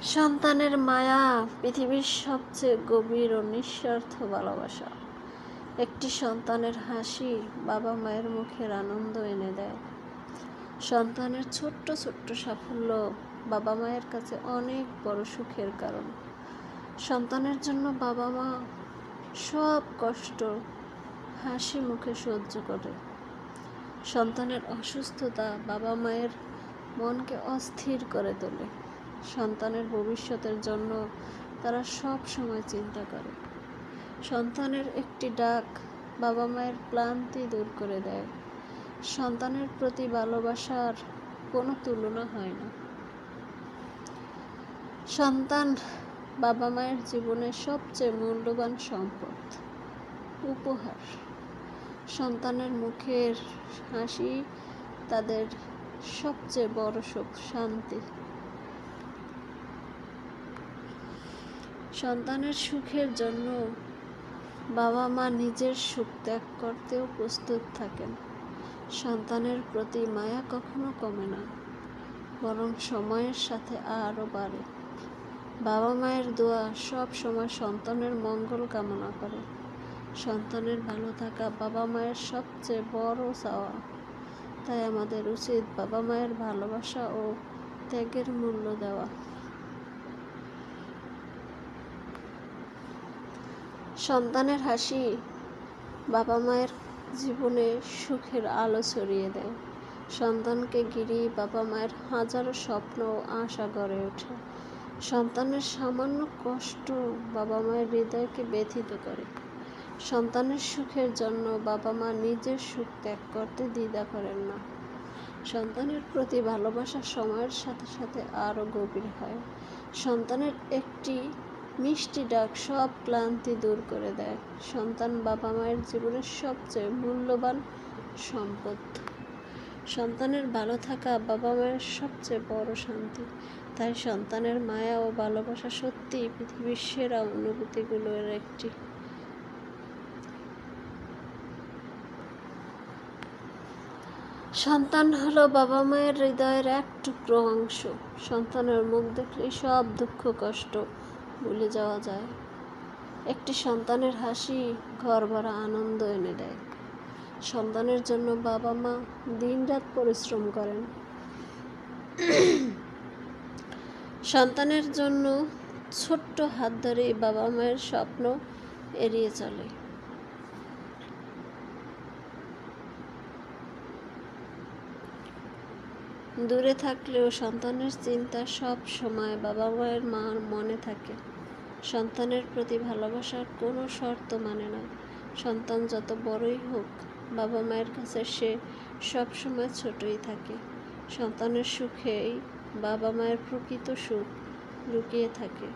সন্তানের মায়া পৃথিবীর সবচেয়ে গভীর ও নিঃস্বার্থ ভালোবাসা। একটি সন্তানের হাসি বাবা মায়ের মুখের আনন্দ এনে দেয়। সন্তানের ছোট্ট ছোট্ট সাফল্য বাবা মায়ের কাছে অনেক বড় সুখের কারণ। সন্তানের জন্য বাবা মা সব কষ্ট হাসি মুখে সহ্য করে। সন্তানের অসুস্থতা বাবা মায়ের মনকে অস্থির করে তোলে। সন্তানের ভবিষ্যতের জন্য তারা সব সময় চিন্তা করে। সন্তানের একটি ডাক বাবা মায়ের ক্লান্তি দূর করে দেয়। সন্তানের প্রতি ভালোবাসার কোনো তুলনা হয় না। সন্তান বাবা মায়ের জীবনের সবচেয়ে মূল্যবান সম্পদ, উপহার। সন্তানের মুখের হাসি তাদের সবচেয়ে বড় সুখ, শান্তি। সন্তানের সুখের জন্য বাবা মা নিজের সুখ ত্যাগ করতেও প্রস্তুত থাকেন। সন্তানের প্রতি মায়া কখনো কমে না, বরং সময়ের সাথে আরও বাড়ে। বাবা মায়ের দোয়া সব সময় সন্তানের মঙ্গল কামনা করে। সন্তানের ভালো থাকা বাবা মায়ের সবচেয়ে বড় চাওয়া। তাই আমাদের উচিত বাবা মায়ের ভালোবাসা ও ত্যাগের মূল্য দেওয়া। সন্তানের হাসি বাবা মায়ের জীবনে সুখের আলো ছড়িয়ে দেয়। সন্তানকে ঘিরে বাবা মায়ের হাজারো স্বপ্ন ও আশা গড়ে ওঠে। সন্তানের সামান্য কষ্ট বাবা মায়ের হৃদয়কে ব্যথিত করে। সন্তানের সুখের জন্য বাবা মা নিজের সুখ ত্যাগ করতে দ্বিধা করেন না। সন্তানের প্রতি ভালোবাসা সময়ের সাথে সাথে আরও গভীর হয়। সন্তানের একটি মিষ্টি ডাক সব ক্লান্তি দূর করে দেয়। সন্তান বাবা মায়ের জীবনের সবচেয়ে মূল্যবান সম্পদ। সন্তানের ভালো থাকা বাবা মায়ের সবচেয়ে বড় শান্তি। তাই সন্তানের মায়া ও ভালোবাসা সত্যিই পৃথিবীর সেরা অনুভূতিগুলোর একটি। সন্তান হলো বাবা মায়ের হৃদয়ের এক টুকরো অংশ। সন্তানের মুখ দেখলেই সব দুঃখ কষ্ট ভুলে যাওয়া যায়। একটি সন্তানের হাসি ঘর ভরা আনন্দ এনে দেয়। সন্তানের জন্য বাবা মা দিনরাত পরিশ্রম করেন। সন্তানের জন্য ছোট্ট হাত ধরে বাবা মায়ের স্বপ্ন এড়িয়ে চলে। দূরে থাকলেও সন্তানের চিন্তা সব সময় বাবা মায়ের মনে থাকে। সন্তানের প্রতি ভালোবাসার কোনো শর্ত মানে না। সন্তান যত বড়ই হোক বাবা মায়ের কাছে সে সব সময় ছোটই থাকে। সন্তানের সুখেই বাবা মায়ের প্রকৃত সুখ লুকিয়ে থাকে।